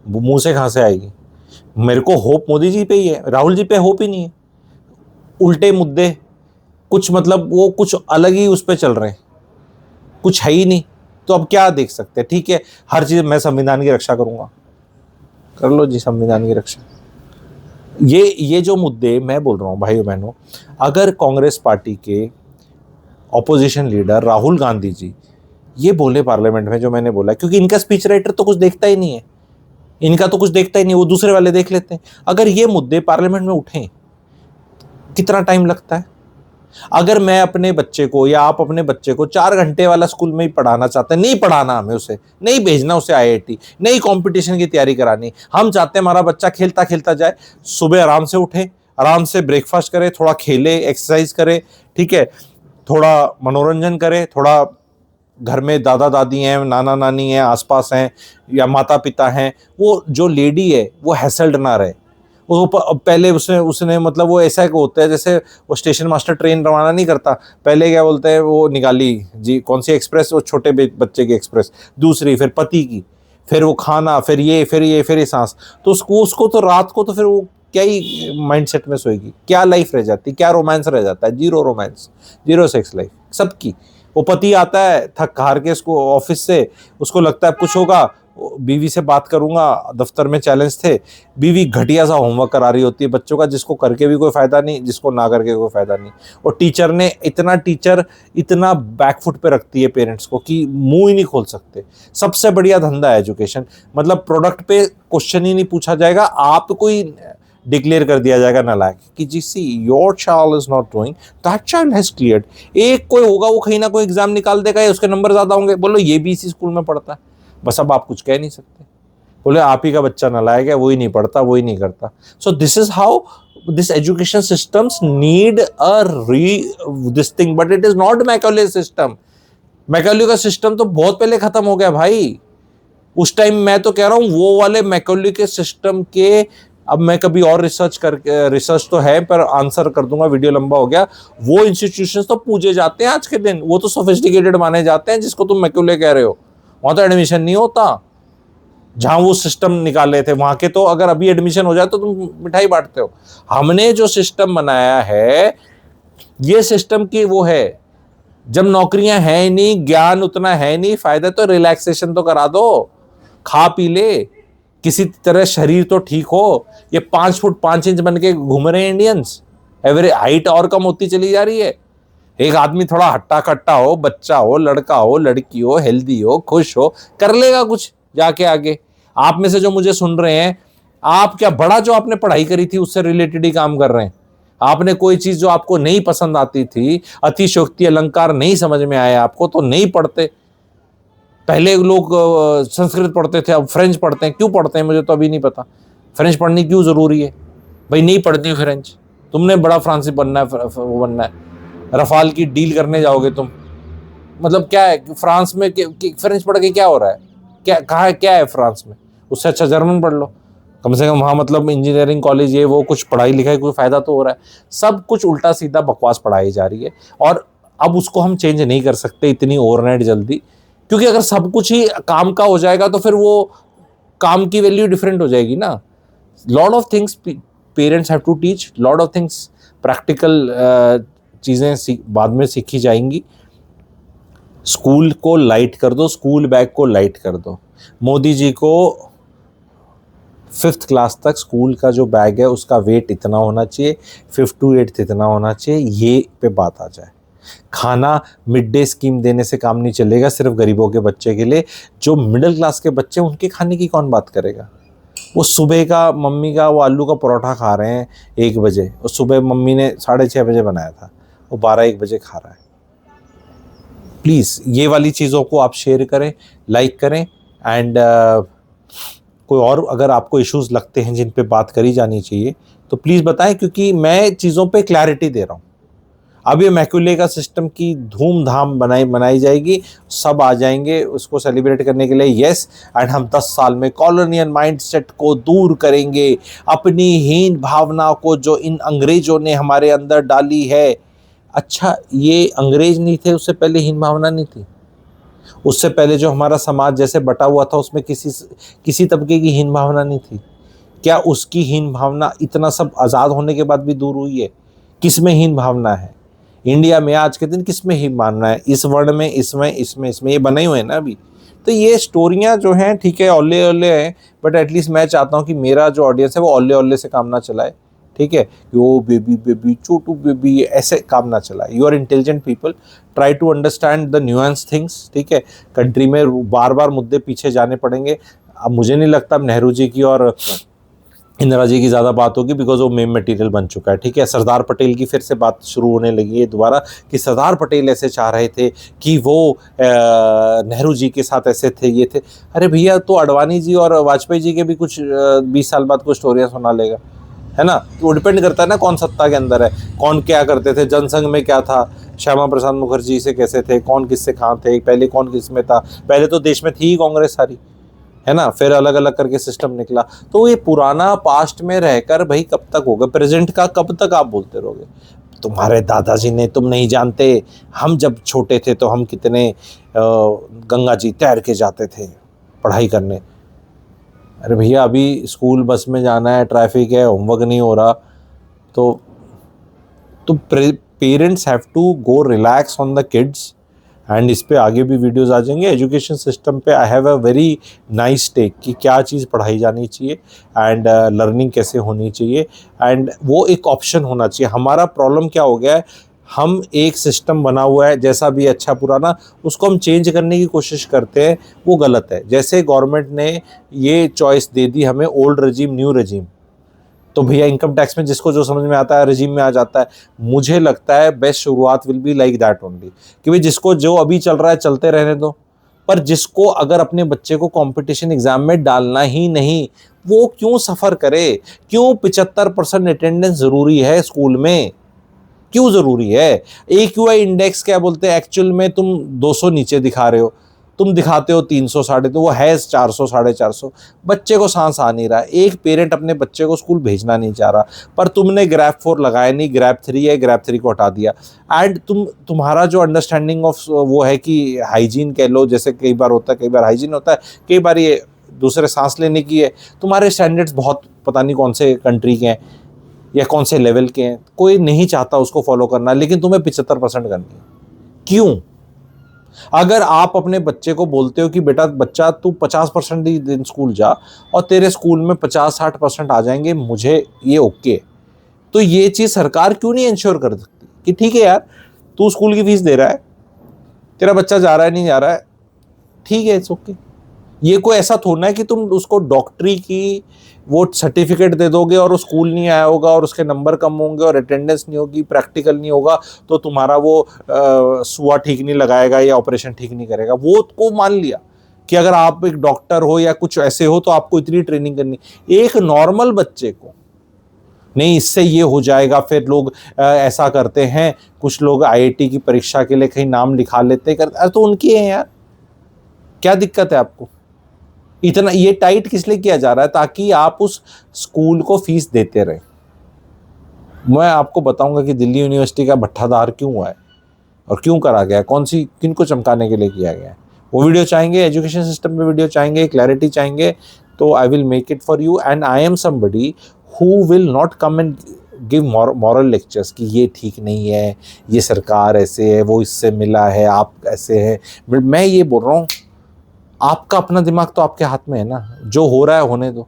मुंह से कहाँ से आएगी। मेरे को होप मोदी जी पे ही है, राहुल जी पे होप ही नहीं है। उल्टे मुद्दे कुछ, मतलब वो कुछ अलग ही उस पे चल रहे हैं, कुछ है ही नहीं। तो अब क्या देख सकते हैं। ठीक है, हर चीज़ मैं संविधान की रक्षा करूंगा, कर लो जी संविधान की रक्षा। ये जो मुद्दे मैं बोल रहा हूँ भाइयों बहनों, अगर कांग्रेस पार्टी के ऑपोजिशन लीडर राहुल गांधी जी ये बोले पार्लियामेंट में, जो मैंने बोला, क्योंकि इनका स्पीच राइटर तो कुछ देखता ही नहीं है, इनका तो कुछ देखता ही नहीं, वो दूसरे वाले देख लेते हैं। अगर ये मुद्दे पार्लियामेंट में उठें, कितना टाइम लगता है। अगर मैं अपने बच्चे को या आप अपने बच्चे को 4 घंटे वाला स्कूल में ही पढ़ाना चाहते हैं, नहीं पढ़ाना हमें उसे, नहीं भेजना उसे IIT, नहीं कंपटीशन की तैयारी करानी, हम चाहते हैं हमारा बच्चा खेलता खेलता जाए, सुबह आराम से उठे, आराम से ब्रेकफास्ट करे, थोड़ा खेले, एक्सरसाइज करे, ठीक है, थोड़ा मनोरंजन करे, थोड़ा घर में दादा दादी हैं, नाना नानी हैं, आसपास हैं, या माता पिता हैं, वो जो लेडी है वो हैसल्ड ना रहे। वो पहले उसने मतलब वो ऐसा होता है जैसे वो स्टेशन मास्टर ट्रेन रवाना नहीं करता, पहले क्या बोलते हैं, वो निकाली जी कौन सी एक्सप्रेस, वो छोटे बच्चे की एक्सप्रेस, दूसरी फिर पति की, फिर वो खाना, फिर ये सांस। तो उसको तो रात को तो फिर वो क्या ही माइंडसेट में सोएगी, क्या लाइफ रह जाती, क्या रोमांस रह जाता है, zero romance, zero sex life सबकी। वो पति आता है थक हार के इसको ऑफिस से, उसको लगता है कुछ होगा, बीवी से बात करूंगा, दफ्तर में चैलेंज थे, बीवी घटिया सा होमवर्क करा रही होती है बच्चों का, जिसको करके भी कोई फायदा नहीं, जिसको ना करके कोई फायदा नहीं। और टीचर इतना बैकफुट पे रखती है पेरेंट्स को कि मुंह ही नहीं खोल सकते। सबसे बढ़िया धंधा है एजुकेशन, मतलब प्रोडक्ट पे क्वेश्चन ही नहीं पूछा जाएगा, आपको ही डिक्लेयर कर दिया जाएगा नालायक कि जी see your child is not doing, that child has cleared. एक कोई होगा वो कहीं ना कोई एग्जाम निकाल देगा, उसके नंबर ज्यादा होंगे, बोलो ये भी इसी स्कूल में पढ़ता है, बस अब आप कुछ कह नहीं सकते, बोले आप ही का बच्चा नालायक है, वही नहीं पढ़ता, वही नहीं करता। So this is how this education systems need a this thing, but it is not Macaulay system. Macaulay का सिस्टम तो बहुत पहले खत्म हो गया भाई। उस टाइम मैं तो कह रहा हूँ वो वाले मैकॉले के सिस्टम के, अब मैं कभी और रिसर्च तो है पर आंसर कर दूंगा, वीडियो लंबा हो गया। वो इंस्टीट्यूशंस तो पूजे जाते हैं आज के दिन, वो तो सोफिस्टिकेटेड माने जाते हैं, जिसको तुम मैकॉले कह रहे हो। वहां तो एडमिशन नहीं होता, जहां वो सिस्टम निकाले थे वहां के, तो अगर अभी एडमिशन हो जाए तो तुम मिठाई बांटते हो। हमने जो सिस्टम बनाया है, ये सिस्टम की वो है, जब नौकरियां हैं नहीं, ज्ञान उतना है नहीं, फायदा तो रिलैक्सेशन तो करा दो, खा पी ले, किसी तरह शरीर तो ठीक हो। ये 5 फुट 5 इंच बन के घूम रहे हैं इंडियंस, एवरेज हाइट और कम होती चली जा रही है। एक आदमी थोड़ा हट्टा कट्टा हो, बच्चा हो, लड़का हो, लड़की हो, हेल्दी हो, खुश हो, कर लेगा कुछ जाके आगे। आप में से जो मुझे सुन रहे हैं, आप क्या बड़ा जो आपने पढ़ाई करी थी उससे रिलेटेड ही काम कर रहे हैं? आपने कोई चीज जो आपको नहीं पसंद आती थी, अतिशयोक्ति अलंकार नहीं समझ में आया आपको, तो नहीं पढ़ते। पहले लोग संस्कृत पढ़ते थे, अब फ्रेंच पढ़ते हैं। क्यों पढ़ते हैं मुझे तो अभी नहीं पता। फ्रेंच पढ़नी क्यों जरूरी है भाई? नहीं पढ़ती फ्रेंच, तुमने बड़ा फ्रांसीसी बनना है, वो बनना है, रफाल की डील करने जाओगे तुम। मतलब क्या है फ्रांस में फ्रेंच पढ़ के क्या हो रहा है? क्या कहाँ है, क्या है फ्रांस में? उससे अच्छा जर्मन पढ़ लो कम से कम। वहाँ मतलब इंजीनियरिंग कॉलेज, ये वो कुछ पढ़ाई लिखाई कोई फायदा तो हो रहा है। सब कुछ उल्टा सीधा बकवास पढ़ाई जा रही है, और अब उसको हम चेंज नहीं कर सकते इतनी ओवरनाइट जल्दी, क्योंकि अगर सब कुछ ही काम का हो जाएगा तो फिर वो काम की वैल्यू डिफरेंट हो जाएगी ना। Lot of things parents have to teach, lot of things practical चीज़ें बाद में सीखी जाएंगी। स्कूल को लाइट कर दो, स्कूल बैग को लाइट कर दो। मोदी जी को 5th क्लास तक स्कूल का जो बैग है उसका वेट इतना होना चाहिए, 5th to 8th इतना होना चाहिए, ये पे बात आ जाए। खाना मिड डे स्कीम देने से काम नहीं चलेगा सिर्फ गरीबों के बच्चे के लिए। जो मिडिल क्लास के बच्चे, उनके खाने की कौन बात करेगा? वो सुबह का मम्मी का वो आलू का परोठा खा रहे हैं 1 बजे, और सुबह मम्मी ने 6:30 बजे बनाया था, वो 12-1 बजे खा रहा है। प्लीज़ ये वाली चीज़ों को आप शेयर करें, लाइक करें, एंड कोई और अगर आपको इश्यूज़ लगते हैं जिन पे बात करी जानी चाहिए तो प्लीज़ बताएं, क्योंकि मैं चीज़ों पे क्लैरिटी दे रहा हूँ। अब ये मैक्यूले का सिस्टम की धूमधाम बनाई जाएगी, सब आ जाएंगे उसको सेलिब्रेट करने के लिए। यस, एंड हम 10 साल में कॉलोनियल माइंडसेट को दूर करेंगे, अपनी हीन भावना को जो इन अंग्रेजों ने हमारे अंदर डाली है। अच्छा, ये अंग्रेज नहीं थे, उससे पहले हीन भावना नहीं थी? उससे पहले जो हमारा समाज जैसे बटा हुआ था उसमें किसी तबके की हीन भावना नहीं थी क्या? उसकी हीन भावना इतना सब आज़ाद होने के बाद भी दूर हुई है? किस में हीन भावना है इंडिया में आज के दिन? किस में हीन भावना है? इस वर्ण में, इसमें ये बने हुए हैं ना अभी। तो ये स्टोरियाँ जो हैं, ठीक है, ओले ओले हैं, बट एटलीस्ट मैं चाहता हूँ कि मेरा जो ऑडियंस है वो ओले ओले से काम ना चलाए, ठीक है? वो बेबी बेबी छोटू बेबी ऐसे काम ना चलाए। You are intelligent people, try to understand the nuance things, ठीक है? कंट्री में बार बार मुद्दे पीछे जाने पड़ेंगे। अब मुझे नहीं लगता अब नेहरू जी की और इंदिरा जी की ज़्यादा बात होगी, बिकॉज वो मेम मटेरियल बन चुका है, ठीक है? सरदार पटेल की फिर से बात शुरू होने लगी है दोबारा, कि सरदार पटेल ऐसे चाह रहे थे कि वो नेहरू जी के साथ ऐसे थे, ये थे। अरे भैया, तो अडवाणी जी और वाजपेयी जी के भी कुछ 20 साल बाद कुछ स्टोरियाँ सुना लेगा, है ना? तो वो डिपेंड करता है ना कौन सत्ता के अंदर है, कौन क्या करते थे, जनसंघ में क्या था, श्यामा प्रसाद मुखर्जी से कैसे थे, कौन किससे कहाँ थे, पहले कौन किस में था। पहले तो देश में थी ही कांग्रेस सारी, है ना? फिर अलग अलग करके सिस्टम निकला। तो ये पुराना पास्ट में रहकर भाई कब तक होगा? प्रेजेंट का कब तक आप बोलते रहोगे? तुम्हारे दादाजी ने, तुम नहीं जानते, हम जब छोटे थे तो हम कितने गंगा जी तैर के जाते थे पढ़ाई करने। अरे भैया, अभी स्कूल बस में जाना है, ट्रैफिक है, होमवर्क नहीं हो रहा, तो parents have to go relax on the kids. And इस पे आगे भी वीडियोस आ जाएंगे। एजुकेशन सिस्टम पे I have a very nice take कि क्या चीज़ पढ़ाई जानी चाहिए एंड लर्निंग कैसे होनी चाहिए, एंड वो एक ऑप्शन होना चाहिए। हमारा प्रॉब्लम क्या हो गया है, हम एक सिस्टम बना हुआ है जैसा भी अच्छा पुराना, उसको हम चेंज करने की कोशिश करते हैं, वो गलत है। जैसे गवर्नमेंट ने ये चॉइस दे दी हमें, ओल्ड रजीम न्यू रजीम, तो भैया इनकम टैक्स में जिसको जो समझ में आता है रजीम में आ जाता है। मुझे लगता है बेस्ट शुरुआत will be like that only, कि भाई जिसको जो अभी चल रहा है चलते रहने दो, पर जिसको अगर अपने बच्चे को कंपटीशन एग्जाम में डालना ही नहीं, वो क्यों सफ़र करे? क्यों 75% अटेंडेंस ज़रूरी है स्कूल में? क्यों ज़रूरी है? AQI इंडेक्स क्या बोलते हैं, एक्चुअल में तुम 200 नीचे दिखा रहे हो, तुम दिखाते हो 300 साढ़े, तो वो है 400 450। बच्चे को सांस आ नहीं रहा। एक पेरेंट अपने बच्चे को स्कूल भेजना नहीं चाह रहा, पर तुमने ग्रैप 4 लगाया नहीं, ग्रैप 3 है, ग्रैप 3 को हटा दिया। एंड तुम्हारा जो अंडरस्टैंडिंग ऑफ वो है कि हाइजीन कह लो, जैसे कई बार होता है, कई बार हाइजीन होता है, कई बार ये दूसरे सांस लेने की है। तुम्हारे स्टैंडर्ड्स बहुत पता नहीं कौन से कंट्री के हैं या कौन से लेवल के हैं, कोई नहीं चाहता उसको फॉलो करना, लेकिन तुम्हें 75% करनी है। क्यों? अगर आप अपने बच्चे को बोलते हो कि बेटा बच्चा तू 50% ही दिन स्कूल जा और तेरे स्कूल में 50-60% आ जाएंगे, मुझे ये ओके, तो ये चीज़ सरकार क्यों नहीं इंश्योर कर सकती कि ठीक है यार, तू स्कूल की फीस दे रहा है, तेरा बच्चा जा रहा है नहीं जा रहा है, ठीक है, इट्स ओके। ये कोई ऐसा थोड़ा है कि तुम उसको डॉक्टरी की वो सर्टिफिकेट दे दोगे और वो स्कूल नहीं आया होगा और उसके नंबर कम होंगे और अटेंडेंस नहीं होगी, प्रैक्टिकल नहीं होगा, तो तुम्हारा वो सुआ ठीक नहीं लगाएगा या ऑपरेशन ठीक नहीं करेगा। वो को मान लिया कि अगर आप एक डॉक्टर हो या कुछ ऐसे हो तो आपको इतनी ट्रेनिंग करनी। एक नॉर्मल बच्चे को नहीं, इससे ये हो जाएगा, फिर लोग ऐसा करते हैं, कुछ लोग आईआईटी की परीक्षा के लिए कहीं नाम लिखा लेते करते, अरे तो उनकी है यार, क्या दिक्कत है आपको? इतना ये टाइट किस लिए किया जा रहा है? ताकि आप उस स्कूल को फीस देते रहे। मैं आपको बताऊंगा कि दिल्ली यूनिवर्सिटी का भट्ठाधार क्यों हुआ है और क्यों करा गया है, कौन सी किन को चमकाने के लिए किया गया है। वो वीडियो चाहेंगे, एजुकेशन सिस्टम में वीडियो चाहेंगे, क्लैरिटी चाहेंगे, तो I will make it for you. And I am somebody who will not come and give moral lectures कि ये ठीक नहीं है, ये सरकार ऐसे है, वो इससे मिला है, आप ऐसे हैं। मैं ये बोल रहा हूँ, आपका अपना दिमाग तो आपके हाथ में है ना, जो हो रहा है होने दो।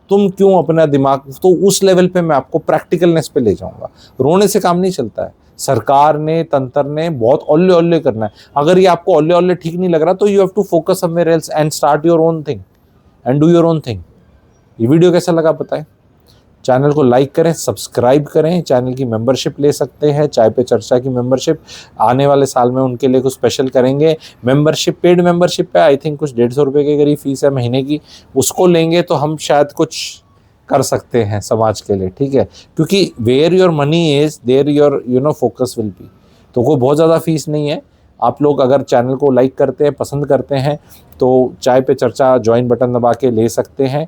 तुम क्यों अपना दिमाग, तो उस लेवल पे मैं आपको प्रैक्टिकलनेस पे ले जाऊंगा। रोने से काम नहीं चलता है। सरकार ने, तंत्र ने बहुत ओल्ले ओल्ले करना है। अगर ये आपको ओल्ले ओल्ले ठीक नहीं लग रहा तो you have to focus somewhere else and start your own thing and do your own thing. ये वीडियो कैसा लगा बताएं। चैनल को लाइक करें, सब्सक्राइब करें, चैनल की मेंबरशिप ले सकते हैं, चाय पे चर्चा की मेंबरशिप। आने वाले साल में उनके लिए कुछ स्पेशल करेंगे। मेंबरशिप, पेड मेंबरशिप पे आई थिंक कुछ 150 रुपये के करीब फीस है महीने की, उसको लेंगे तो हम शायद कुछ कर सकते हैं समाज के लिए, ठीक है। क्योंकि where your money is there your focus will be. तो कोई बहुत ज़्यादा फीस नहीं है। आप लोग अगर चैनल को लाइक करते हैं, पसंद करते हैं, तो चाय पे चर्चा ज्वाइन बटन दबा के ले सकते हैं।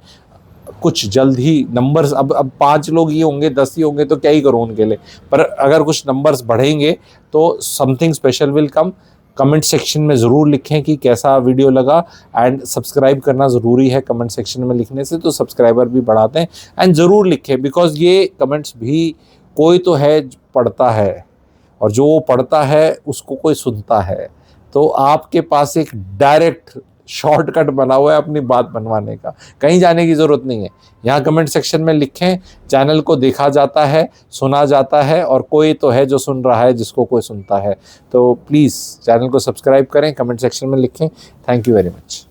कुछ जल्द ही नंबर्स, अब 5 लोग ही होंगे, 10 ही होंगे तो क्या ही करूँ उनके लिए, पर अगर कुछ नंबर्स बढ़ेंगे तो something special will come. Comment section में ज़रूर लिखें कि कैसा वीडियो लगा, एंड सब्सक्राइब करना ज़रूरी है। कमेंट सेक्शन में लिखने से तो सब्सक्राइबर भी बढ़ाते हैं। एंड ज़रूर लिखें, बिकॉज ये कमेंट्स भी कोई तो है पढ़ता है, और जो वो पढ़ता है उसको कोई सुनता है। तो आपके पास एक डायरेक्ट शॉर्टकट बना हुआ है अपनी बात बनवाने का, कहीं जाने की ज़रूरत नहीं है। यहाँ कमेंट सेक्शन में लिखें, चैनल को देखा जाता है, सुना जाता है, और कोई तो है जो सुन रहा है, जिसको कोई सुनता है। तो प्लीज़ चैनल को सब्सक्राइब करें, कमेंट सेक्शन में लिखें। Thank you very much.